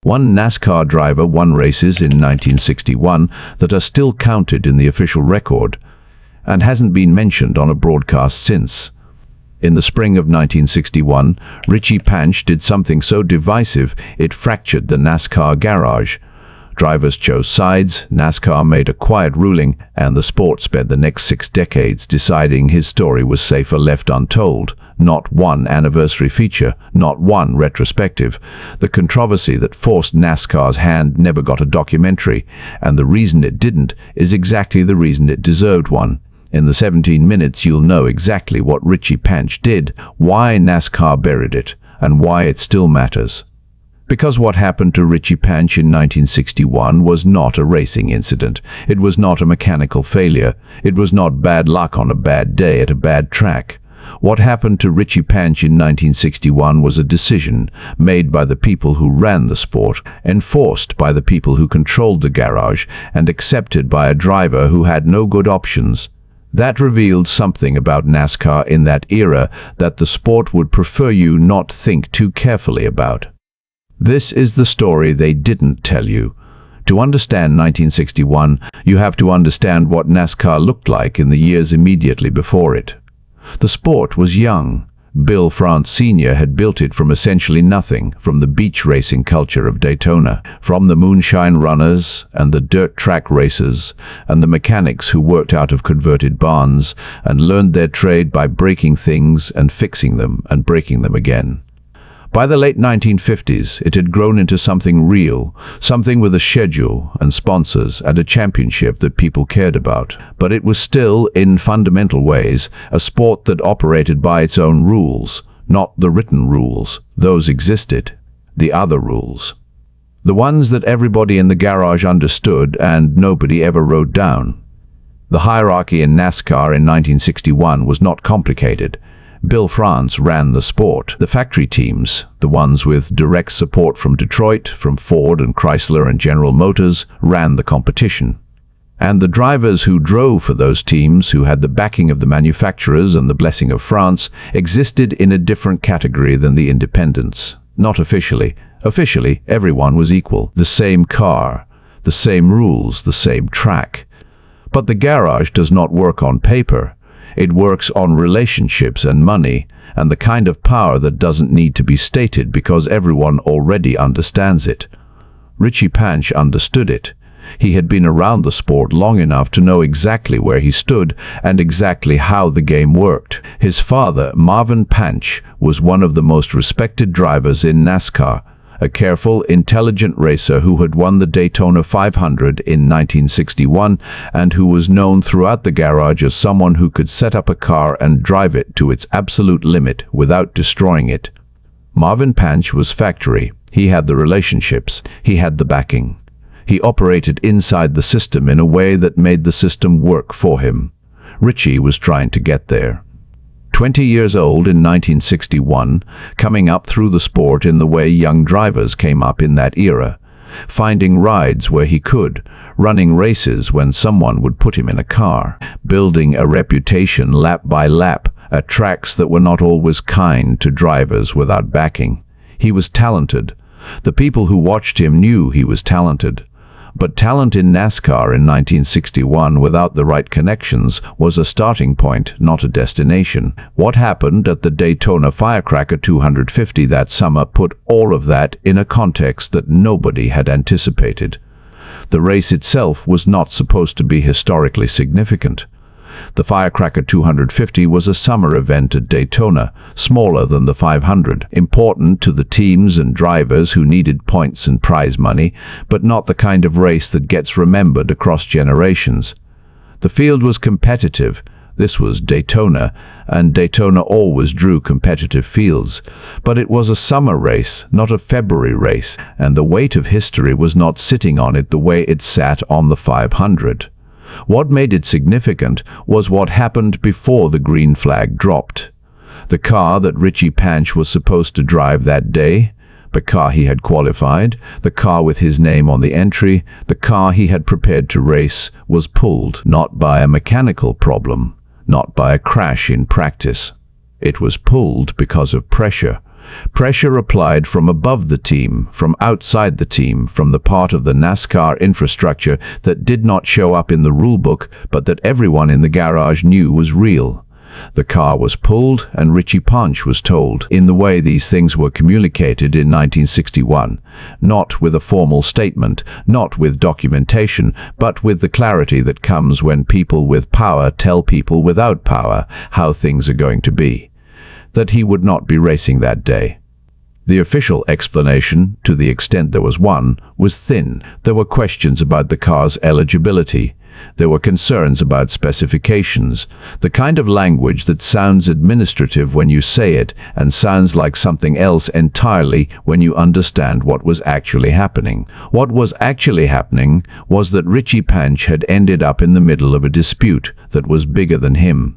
One NASCAR driver won races in 1961 that are still counted in the official record, and hasn't been mentioned on a broadcast since. In the spring of 1961, Richie Panch did something so divisive it fractured the NASCAR garage. Drivers chose sides, NASCAR made a quiet ruling, and the sport spent the next 6 decades deciding his story was safer left untold. Not one anniversary feature, not one retrospective. The controversy that forced NASCAR's hand never got a documentary, and the reason it didn't is exactly the reason it deserved one. In the 17 minutes you'll know exactly what Richie Panch did, why NASCAR buried it, and why it still matters. Because what happened to Richie Panch in 1961 was not a racing incident. It was not a mechanical failure. It was not bad luck on a bad day at a bad track. What happened to Richie Panch in 1961 was a decision made by the people who ran the sport, enforced by the people who controlled the garage, and accepted by a driver who had no good options. That revealed something about NASCAR in that era that the sport would prefer you not think too carefully about. This is the story they didn't tell you. To understand 1961, you have to understand what NASCAR looked like in the years immediately before it. The sport was young. Bill France Sr. had built it from essentially nothing, from the beach racing culture of Daytona, from the moonshine runners and the dirt track racers, and the mechanics who worked out of converted barns and learned their trade by breaking things and fixing them and breaking them again. By the late 1950s, it had grown into something real, something with a schedule and sponsors and a championship that people cared about. But it was still, in fundamental ways, a sport that operated by its own rules, not the written rules. Those existed. The other rules. The ones that everybody in the garage understood and nobody ever wrote down. The hierarchy in NASCAR in 1961 was not complicated. Bill France ran the sport. The factory teams, the ones with direct support from Detroit, from Ford and Chrysler and General Motors, ran the competition. And the drivers who drove for those teams, who had the backing of the manufacturers and the blessing of France, existed in a different category than the independents. Not officially. Officially, everyone was equal. The same car, the same rules, the same track. But the garage does not work on paper. It works on relationships and money, and the kind of power that doesn't need to be stated because everyone already understands it. Richie Panch understood it. He had been around the sport long enough to know exactly where he stood and exactly how the game worked. His father, Marvin Panch, was one of the most respected drivers in NASCAR, a careful, intelligent racer who had won the Daytona 500 in 1961 and who was known throughout the garage as someone who could set up a car and drive it to its absolute limit without destroying it. Marvin Panch was factory. He had the relationships. He had the backing. He operated inside the system in a way that made the system work for him. Richie was trying to get there. 20 years old in 1961, coming up through the sport in the way young drivers came up in that era, finding rides where he could, running races when someone would put him in a car, building a reputation lap by lap at tracks that were not always kind to drivers without backing. He was talented. The people who watched him knew he was talented. But talent in NASCAR in 1961 without the right connections was a starting point, not a destination. What happened at the Daytona Firecracker 250 that summer put all of that in a context that nobody had anticipated. The race itself was not supposed to be historically significant. The Firecracker 250 was a summer event at Daytona, smaller than the 500, important to the teams and drivers who needed points and prize money, but not the kind of race that gets remembered across generations. The field was competitive. This was Daytona, and Daytona always drew competitive fields. But it was a summer race, not a February race, and the weight of history was not sitting on it the way it sat on the 500. What made it significant was what happened before the green flag dropped. The car that Richie Panch was supposed to drive that day, the car he had qualified, the car with his name on the entry, the car he had prepared to race, was pulled not by a mechanical problem, not by a crash in practice. It was pulled because of pressure, Pressure applied from above the team, from outside the team, from the part of the NASCAR infrastructure that did not show up in the rulebook, but that everyone in the garage knew was real. The car was pulled, and Richie Panch was told, in the way these things were communicated in 1961, not with a formal statement, not with documentation, but with the clarity that comes when people with power tell people without power how things are going to be. That he would not be racing that day. The official explanation, to the extent there was one, was thin. There were questions about the car's eligibility. There were concerns about specifications, the kind of language that sounds administrative when you say it and sounds like something else entirely when you understand what was actually happening. What was actually happening was that Richie Panch had ended up in the middle of a dispute that was bigger than him.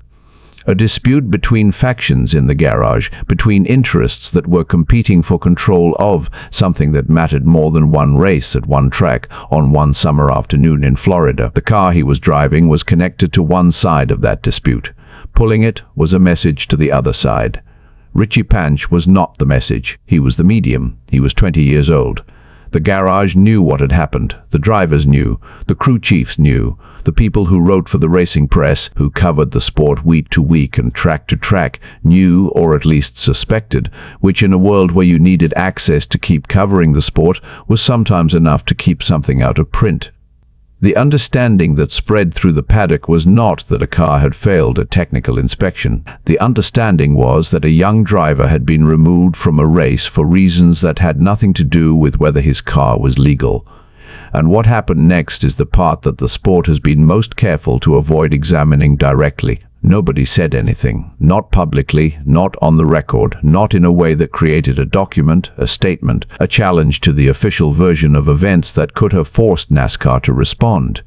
A dispute between factions in the garage, between interests that were competing for control of something that mattered more than one race at one track on one summer afternoon in Florida. The car he was driving was connected to one side of that dispute. Pulling it was a message to the other side. Richie Panch was not the message. He was the medium. He was 20 years old. The garage knew what had happened. The drivers knew. The crew chiefs knew. The people who wrote for the racing press, who covered the sport week to week and track to track, knew, or at least suspected, which in a world where you needed access to keep covering the sport was sometimes enough to keep something out of print. The understanding that spread through the paddock was not that a car had failed a technical inspection. The understanding was that a young driver had been removed from a race for reasons that had nothing to do with whether his car was legal. And what happened next is the part that the sport has been most careful to avoid examining directly. Nobody said anything, not publicly, not on the record, not in a way that created a document, a statement, a challenge to the official version of events that could have forced NASCAR to respond.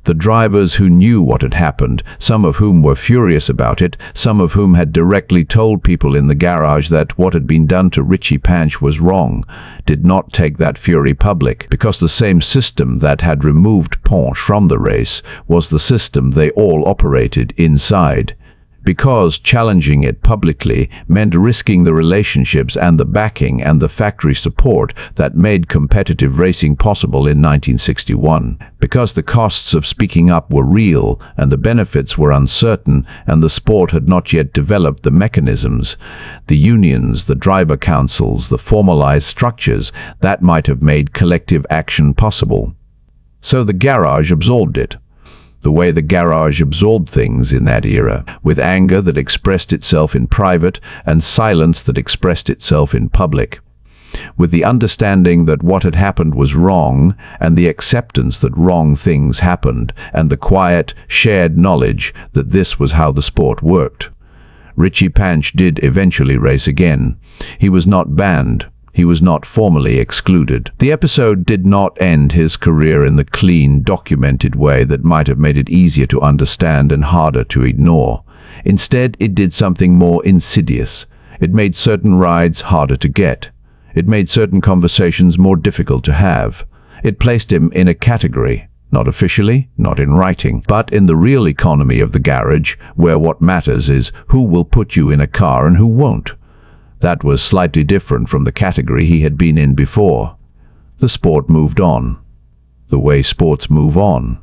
The drivers who knew what had happened, some of whom were furious about it, some of whom had directly told people in the garage that what had been done to Richie Panch was wrong, did not take that fury public, because the same system that had removed Panch from the race was the system they all operated inside. Because challenging it publicly meant risking the relationships and the backing and the factory support that made competitive racing possible in 1961. Because the costs of speaking up were real and the benefits were uncertain and the sport had not yet developed the mechanisms, the unions, the driver councils, the formalized structures that might have made collective action possible. So the garage absorbed it. The way the garage absorbed things in that era, with anger that expressed itself in private and silence that expressed itself in public. With the understanding that what had happened was wrong, and the acceptance that wrong things happened, and the quiet, shared knowledge that this was how the sport worked. Richie Panch did eventually race again. He was not banned. He was not formally excluded. The episode did not end his career in the clean, documented way that might have made it easier to understand and harder to ignore. Instead, it did something more insidious. It made certain rides harder to get. It made certain conversations more difficult to have. It placed him in a category, not officially, not in writing, but in the real economy of the garage, where what matters is who will put you in a car and who won't. That was slightly different from the category he had been in before. The sport moved on. The way sports move on.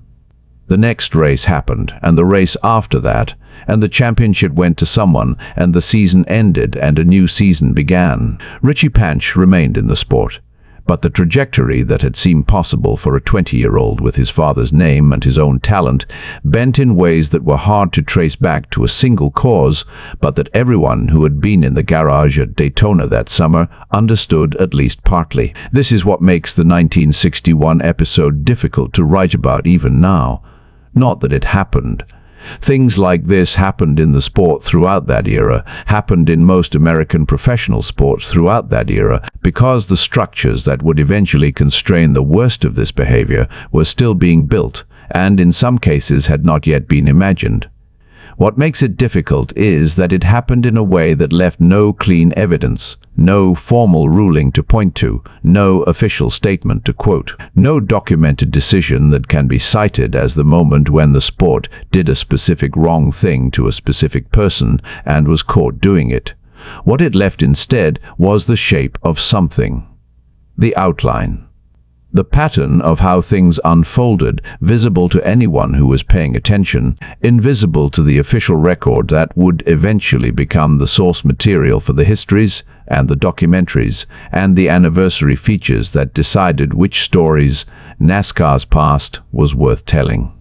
The next race happened, and the race after that, and the championship went to someone, and the season ended, and a new season began. Richie Panch remained in the sport. But the trajectory that had seemed possible for a 20-year-old with his father's name and his own talent bent in ways that were hard to trace back to a single cause, but that everyone who had been in the garage at Daytona that summer understood at least partly. This is what makes the 1961 episode difficult to write about even now. Not that it happened. Things like this happened in the sport throughout that era, happened in most American professional sports throughout that era, because the structures that would eventually constrain the worst of this behavior were still being built, and in some cases had not yet been imagined. What makes it difficult is that it happened in a way that left no clean evidence, no formal ruling to point to, no official statement to quote, no documented decision that can be cited as the moment when the sport did a specific wrong thing to a specific person and was caught doing it. What it left instead was the shape of something. The outline. The pattern of how things unfolded, visible to anyone who was paying attention, invisible to the official record that would eventually become the source material for the histories and the documentaries and the anniversary features that decided which stories NASCAR's past was worth telling.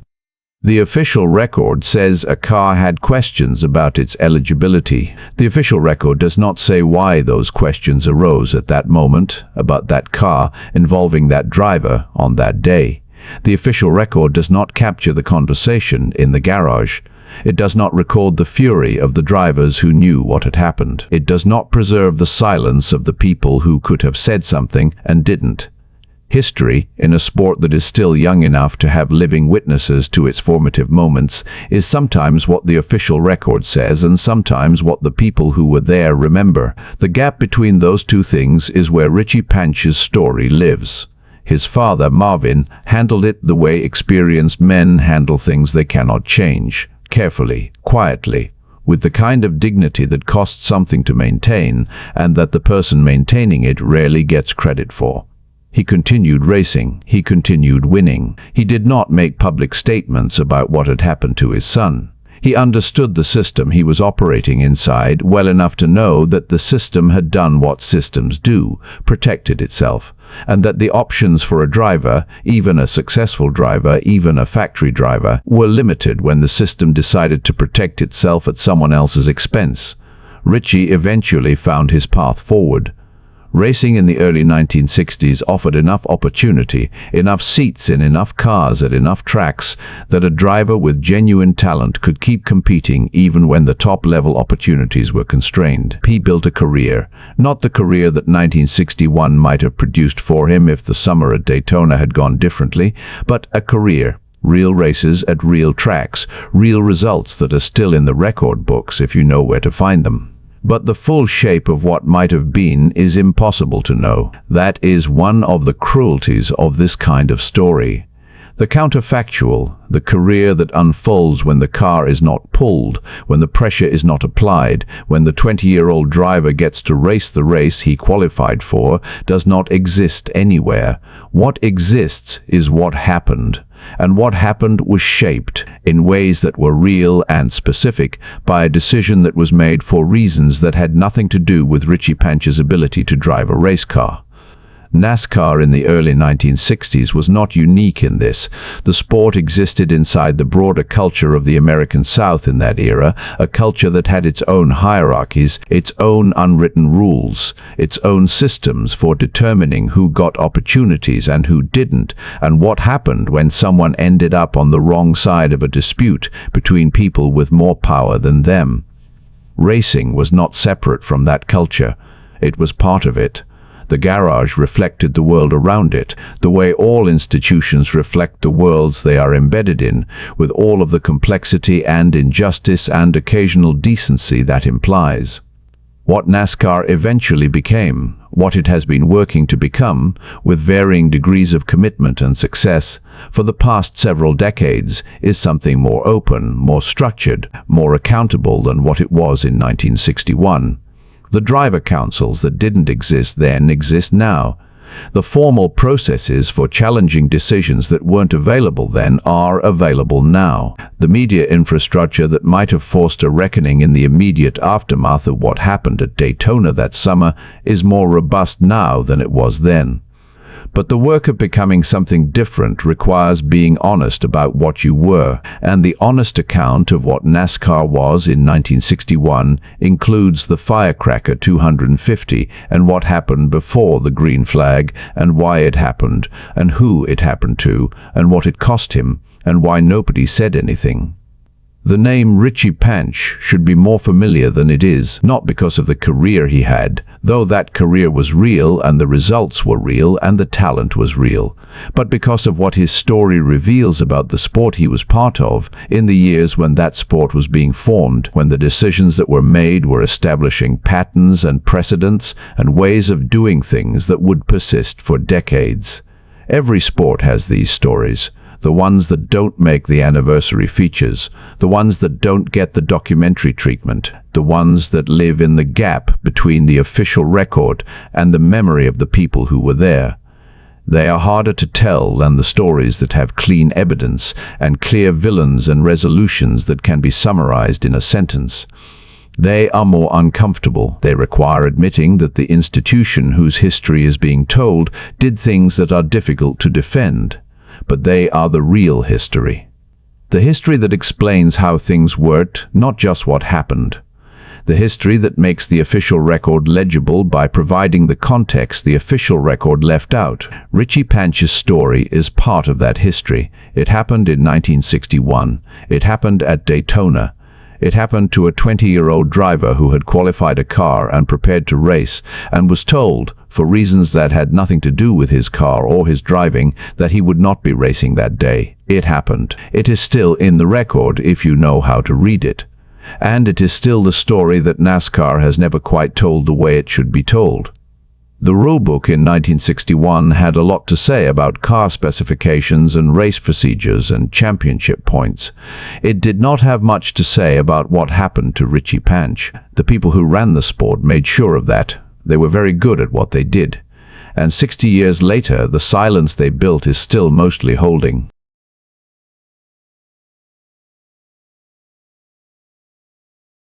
The official record says a car had questions about its eligibility. The official record does not say why those questions arose at that moment about that car involving that driver on that day. The official record does not capture the conversation in the garage. It does not record the fury of the drivers who knew what had happened. It does not preserve the silence of the people who could have said something and didn't. History, in a sport that is still young enough to have living witnesses to its formative moments, is sometimes what the official record says and sometimes what the people who were there remember. The gap between those two things is where Richie Panch's story lives. His father, Marvin, handled it the way experienced men handle things they cannot change, carefully, quietly, with the kind of dignity that costs something to maintain and that the person maintaining it rarely gets credit for. He continued racing. He continued winning. He did not make public statements about what had happened to his son. He understood the system he was operating inside well enough to know that the system had done what systems do, protected itself, and that the options for a driver, even a successful driver, even a factory driver, were limited when the system decided to protect itself at someone else's expense. Richie eventually found his path forward. Racing in the early 1960s offered enough opportunity, enough seats in enough cars at enough tracks, that a driver with genuine talent could keep competing even when the top-level opportunities were constrained. He built a career, not the career that 1961 might have produced for him if the summer at Daytona had gone differently, but a career. Real races at real tracks, real results that are still in the record books if you know where to find them. But the full shape of what might have been is impossible to know. That is one of the cruelties of this kind of story. The counterfactual, the career that unfolds when the car is not pulled, when the pressure is not applied, when the 20-year-old driver gets to race the race he qualified for, does not exist anywhere. What exists is what happened. And what happened was shaped, in ways that were real and specific, by a decision that was made for reasons that had nothing to do with Richie Panch's ability to drive a race car. NASCAR in the early 1960s was not unique in this. The sport existed inside the broader culture of the American South in that era, a culture that had its own hierarchies, its own unwritten rules, its own systems for determining who got opportunities and who didn't, and what happened when someone ended up on the wrong side of a dispute between people with more power than them. Racing was not separate from that culture. It was part of it. The garage reflected the world around it, the way all institutions reflect the worlds they are embedded in, with all of the complexity and injustice and occasional decency that implies. What NASCAR eventually became, what it has been working to become, with varying degrees of commitment and success, for the past several decades, is something more open, more structured, more accountable than what it was in 1961. The driver councils that didn't exist then exist now. The formal processes for challenging decisions that weren't available then are available now. The media infrastructure that might have forced a reckoning in the immediate aftermath of what happened at Daytona that summer is more robust now than it was then. But the work of becoming something different requires being honest about what you were, and the honest account of what NASCAR was in 1961 includes the Firecracker 250 and what happened before the green flag, and why it happened, and who it happened to, and what it cost him, and why nobody said anything. The name Richie Panch should be more familiar than it is, not because of the career he had, though that career was real and the results were real and the talent was real, but because of what his story reveals about the sport he was part of in the years when that sport was being formed, when the decisions that were made were establishing patterns and precedents and ways of doing things that would persist for decades. Every sport has these stories. the ones that don't make the anniversary features, the ones that don't get the documentary treatment, the ones that live in the gap between the official record and the memory of the people who were there. They are harder to tell than the stories that have clean evidence and clear villains and resolutions that can be summarized in a sentence. They are more uncomfortable. They require admitting that the institution whose history is being told did things that are difficult to defend. But they are the real history. The history that explains how things worked, not just what happened. The history that makes the official record legible by providing the context the official record left out. Richie Panch's story is part of that history. It happened in 1961. It happened at Daytona. It happened to a 20-year-old driver who had qualified a car and prepared to race, and was told, for reasons that had nothing to do with his car or his driving, that he would not be racing that day. It happened. It is still in the record if you know how to read it. And it is still the story that NASCAR has never quite told the way it should be told. The rulebook in 1961 had a lot to say about car specifications and race procedures and championship points. It did not have much to say about what happened to Richie Panch. The people who ran the sport made sure of that. They were very good at what they did. And 60 years later, the silence they built is still mostly holding.